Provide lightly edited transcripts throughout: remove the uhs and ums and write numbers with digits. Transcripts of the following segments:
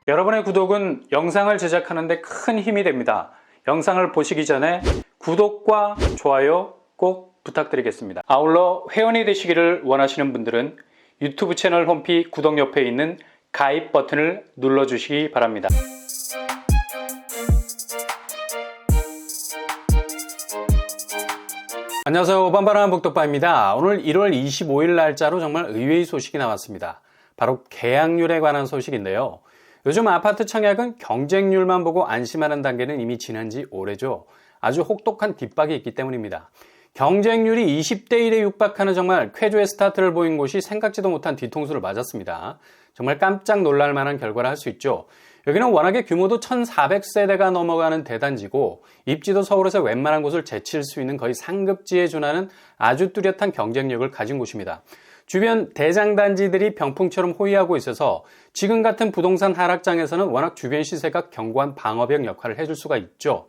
여러분의 구독은 영상을 제작하는 데 큰 힘이 됩니다. 영상을 보시기 전에 구독과 좋아요 꼭 부탁드리겠습니다. 아울러 회원이 되시기를 원하시는 분들은 유튜브 채널 홈피 구독 옆에 있는 가입 버튼을 눌러주시기 바랍니다. 안녕하세요. 빤빤한 복덕바입니다. 오늘 1월 25일 날짜로 정말 의외의 소식이 나왔습니다. 바로 계약률에 관한 소식인데요. 요즘 아파트 청약은 경쟁률만 보고 안심하는 단계는 이미 지난 지 오래죠. 아주 혹독한 뒷박이 있기 때문입니다. 경쟁률이 20대 1에 육박하는 정말 쾌조의 스타트를 보인 곳이 생각지도 못한 뒤통수를 맞았습니다. 정말 깜짝 놀랄 만한 결과를 할 수 있죠. 여기는 워낙에 규모도 1400세대가 넘어가는 대단지고 입지도 서울에서 웬만한 곳을 제칠 수 있는 거의 상급지에 준하는 아주 뚜렷한 경쟁력을 가진 곳입니다. 주변 대장단지들이 병풍처럼 호위하고 있어서 지금 같은 부동산 하락장에서는 워낙 주변 시세가 견고한 방어벽 역할을 해줄 수가 있죠.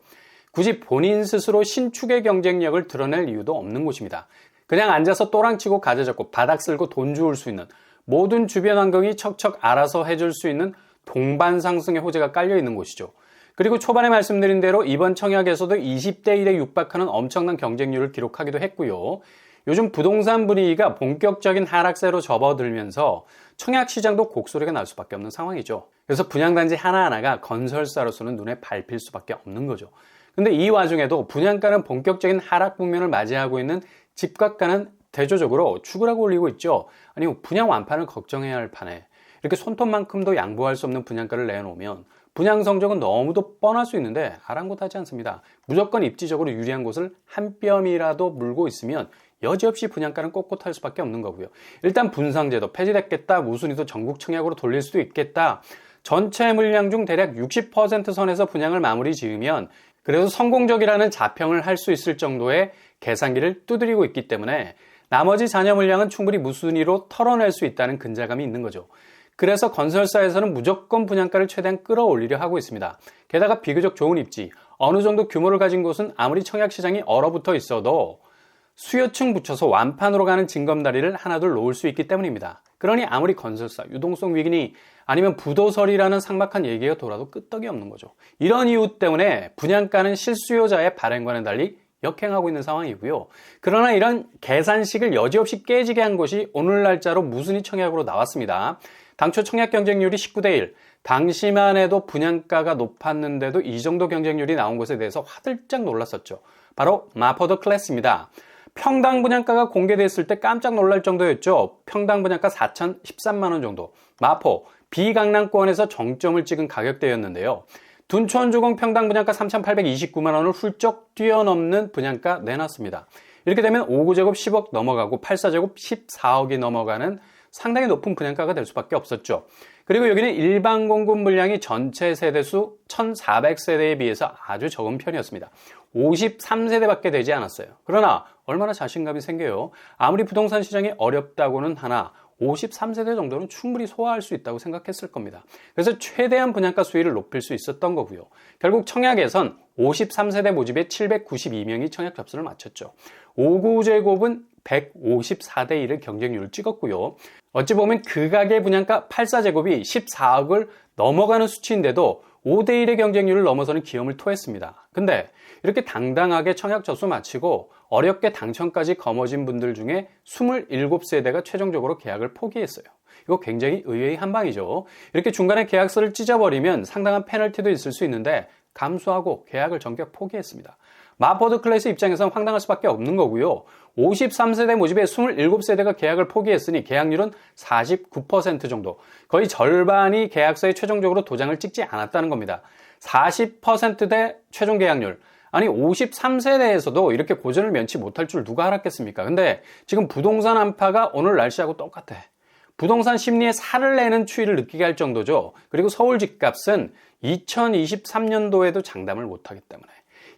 굳이 본인 스스로 신축의 경쟁력을 드러낼 이유도 없는 곳입니다. 그냥 앉아서 또랑치고 가재 잡고 바닥 쓸고 돈 주울 수 있는, 모든 주변 환경이 척척 알아서 해줄 수 있는 동반 상승의 호재가 깔려 있는 곳이죠. 그리고 초반에 말씀드린 대로 이번 청약에서도 20대 1에 육박하는 엄청난 경쟁률을 기록하기도 했고요. 요즘 부동산 분위기가 본격적인 하락세로 접어들면서 청약 시장도 곡소리가 날 수밖에 없는 상황이죠. 그래서 분양단지 하나하나가 건설사로서는 눈에 밟힐 수밖에 없는 거죠. 근데 이 와중에도 분양가는 본격적인 하락 국면을 맞이하고 있는 집값가는 대조적으로 축을 올리고 있죠. 아니, 분양 완판을 걱정해야 할 판에 이렇게 손톱만큼도 양보할 수 없는 분양가를 내놓으면 분양 성적은 너무도 뻔할 수 있는데 아랑곳하지 않습니다. 무조건 입지적으로 유리한 곳을 한 뼘이라도 물고 있으면 여지없이 분양가는 꼿꼿할 수밖에 없는 거고요. 일단 분상제도 폐지됐겠다, 무순위도 전국 청약으로 돌릴 수도 있겠다, 전체 물량 중 대략 60% 선에서 분양을 마무리 지으면 그래도 성공적이라는 자평을 할 수 있을 정도의 계산기를 두드리고 있기 때문에 나머지 잔여 물량은 충분히 무순위로 털어낼 수 있다는 근자감이 있는 거죠. 그래서 건설사에서는 무조건 분양가를 최대한 끌어올리려 하고 있습니다. 게다가 비교적 좋은 입지, 어느 정도 규모를 가진 곳은 아무리 청약시장이 얼어붙어 있어도 수요층 붙여서 완판으로 가는 징검다리를 하나둘 놓을 수 있기 때문입니다. 그러니 아무리 건설사, 유동성 위기니 아니면 부도설이라는 삭막한 얘기가 돌아도 끄떡이 없는 거죠. 이런 이유 때문에 분양가는 실수요자의 발행과는 달리 역행하고 있는 상황이고요. 그러나 이런 계산식을 여지없이 깨지게 한 것이 오늘 날짜로 무순위 청약으로 나왔습니다. 당초 청약 경쟁률이 19대 1, 당시만 해도 분양가가 높았는데도 이 정도 경쟁률이 나온 것에 대해서 화들짝 놀랐었죠. 바로 마포더 클래스입니다. 평당 분양가가 공개됐을 때 깜짝 놀랄 정도였죠. 평당 분양가 4,013만원 정도. 마포, 비강남권에서 정점을 찍은 가격대였는데요. 둔촌주공 평당 분양가 3,829만원을 훌쩍 뛰어넘는 분양가 내놨습니다. 이렇게 되면 5구제곱 10억 넘어가고 8사제곱 14억이 넘어가는 상당히 높은 분양가가 될 수밖에 없었죠. 그리고 여기는 일반 공급 물량이 전체 세대수 1,400세대에 비해서 아주 적은 편이었습니다. 53세대밖에 되지 않았어요. 그러나 얼마나 자신감이 생겨요. 아무리 부동산 시장이 어렵다고는 하나 53세대 정도는 충분히 소화할 수 있다고 생각했을 겁니다. 그래서 최대한 분양가 수위를 높일 수 있었던 거고요. 결국 청약에선 53세대 모집에 792명이 청약 접수를 마쳤죠. 5구제곱은 154대 1의 경쟁률을 찍었고요. 어찌 보면 극악의 분양가 84제곱이 14억을 넘어가는 수치인데도 5대 1의 경쟁률을 넘어서는 기염을 토했습니다. 근데 이렇게 당당하게 청약 접수 마치고 어렵게 당첨까지 거머쥔 분들 중에 27세대가 최종적으로 계약을 포기했어요. 이거 굉장히 의외의 한방이죠. 이렇게 중간에 계약서를 찢어버리면 상당한 페널티도 있을 수 있는데 감수하고 계약을 전격 포기했습니다. 마포드 클래스 입장에서는 황당할 수밖에 없는 거고요. 53세대 모집에 27세대가 계약을 포기했으니 계약률은 49% 정도, 거의 절반이 계약서에 최종적으로 도장을 찍지 않았다는 겁니다. 40%대 최종 계약률, 아니 53세대에서도 이렇게 고전을 면치 못할 줄 누가 알았겠습니까? 근데 지금 부동산 한파가 오늘 날씨하고 똑같아. 부동산 심리에 살을 내는 추위를 느끼게 할 정도죠. 그리고 서울 집값은 2023년도에도 장담을 못하기 때문에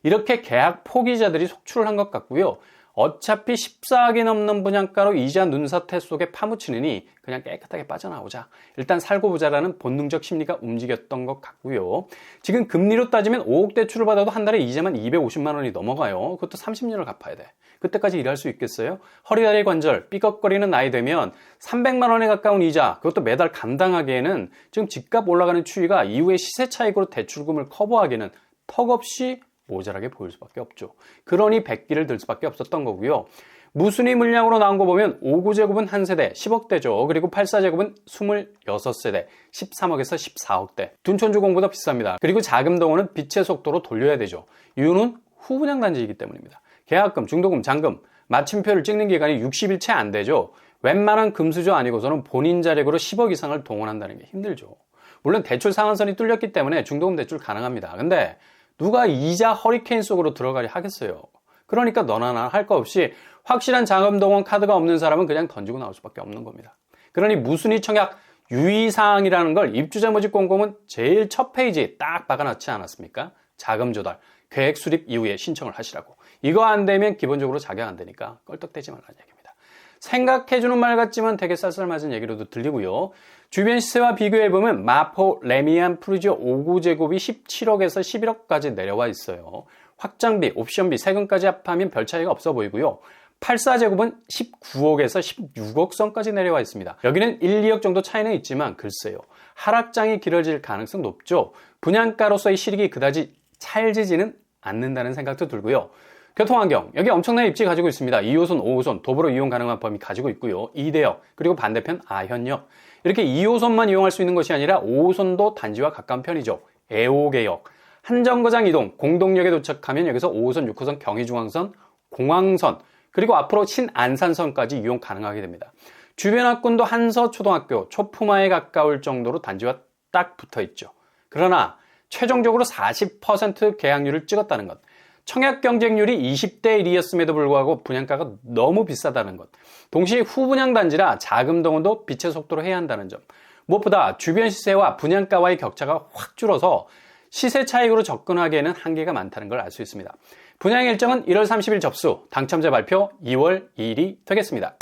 이렇게 계약 포기자들이 속출을 한 것 같고요. 어차피 14억이 넘는 분양가로 이자 눈사태 속에 파묻히느니 그냥 깨끗하게 빠져나오자. 일단 살고 보자라는 본능적 심리가 움직였던 것 같고요. 지금 금리로 따지면 5억 대출을 받아도 한 달에 이자만 250만 원이 넘어가요. 그것도 30년을 갚아야 돼. 그때까지 일할 수 있겠어요? 허리다리 관절, 삐걱거리는 나이 되면 300만 원에 가까운 이자, 그것도 매달 감당하기에는 지금 집값 올라가는 추이가 이후에 시세 차익으로 대출금을 커버하기에는 턱없이 모자라게 보일 수밖에 없죠. 그러니 백기를 들 수밖에 없었던 거고요. 무순위 물량으로 나온 거 보면 5구제곱은 한 세대 10억대죠. 그리고 84제곱은 26세대 13억에서 14억대. 둔촌주공보다 비쌉니다. 그리고 자금동원은 빛의 속도로 돌려야 되죠. 이유는 후분양 단지이기 때문입니다. 계약금, 중도금, 잔금, 마침표를 찍는 기간이 60일 채 안 되죠. 웬만한 금수저 아니고서는 본인 자력으로 10억 이상을 동원한다는 게 힘들죠. 물론 대출 상한선이 뚫렸기 때문에 중도금 대출 가능합니다. 근데 누가 이자 허리케인 속으로 들어가려 하겠어요. 그러니까 너나 나나 할 거 없이 확실한 자금 동원 카드가 없는 사람은 그냥 던지고 나올 수밖에 없는 겁니다. 그러니 무순위 청약 유의사항이라는 걸 입주자 모집 공고문 제일 첫 페이지에 딱 박아놨지 않았습니까? 자금 조달, 계획 수립 이후에 신청을 하시라고. 이거 안 되면 기본적으로 자격 안 되니까 껄떡대지 말라는 얘기입니다. 생각해주는 말 같지만 되게 쌀쌀맞은 얘기로도 들리고요. 주변 시세와 비교해보면 마포, 레미안, 프루지오 5구제곱이 17억에서 11억까지 내려와 있어요. 확장비, 옵션비, 세금까지 합하면 별 차이가 없어 보이고요. 84제곱은 19억에서 16억 선까지 내려와 있습니다. 여기는 1, 2억 정도 차이는 있지만 글쎄요. 하락장이 길어질 가능성 높죠. 분양가로서의 실익이 그다지 찰지지는 않는다는 생각도 들고요. 교통환경, 여기 엄청난 입지 가지고 있습니다. 2호선, 5호선, 도보로 이용 가능한 범위 가지고 있고요. 이대역, 그리고 반대편 아현역. 이렇게 2호선만 이용할 수 있는 것이 아니라 5호선도 단지와 가까운 편이죠. 애호개역, 한정거장 이동, 공동역에 도착하면 여기서 5호선, 6호선, 경의중앙선, 공항선, 그리고 앞으로 신안산선까지 이용 가능하게 됩니다. 주변 학군도 한서초등학교, 초품화에 가까울 정도로 단지와 딱 붙어 있죠. 그러나 최종적으로 40% 계약률을 찍었다는 것. 청약 경쟁률이 20대 1이었음에도 불구하고 분양가가 너무 비싸다는 것. 동시에 후분양 단지라 자금 동원도 빛의 속도로 해야 한다는 점. 무엇보다 주변 시세와 분양가와의 격차가 확 줄어서 시세 차익으로 접근하기에는 한계가 많다는 걸 알 수 있습니다. 분양 일정은 1월 30일 접수, 당첨자 발표 2월 2일이 되겠습니다.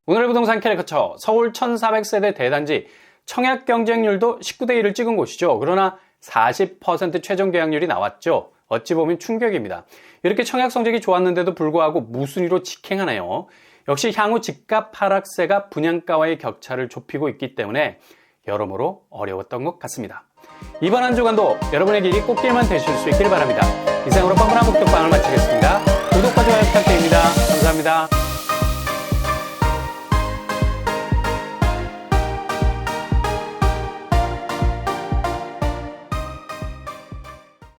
오늘의 부동산 캐리커처, 서울 1400세대 대단지 청약 경쟁률도 19대 1을 찍은 곳이죠. 그러나 40% 최종 계약률이 나왔죠. 어찌 보면 충격입니다. 이렇게 청약 성적이 좋았는데도 불구하고 무순위로 직행하네요. 역시 향후 집값 하락세가 분양가와의 격차를 좁히고 있기 때문에 여러모로 어려웠던 것 같습니다. 이번 한 주간도 여러분의 길이 꽃길만 되실 수 있길 바랍니다. 이상으로 뻔뻔한 복덕방을 마치겠습니다. 구독과 좋아요 부탁드립니다. 감사합니다.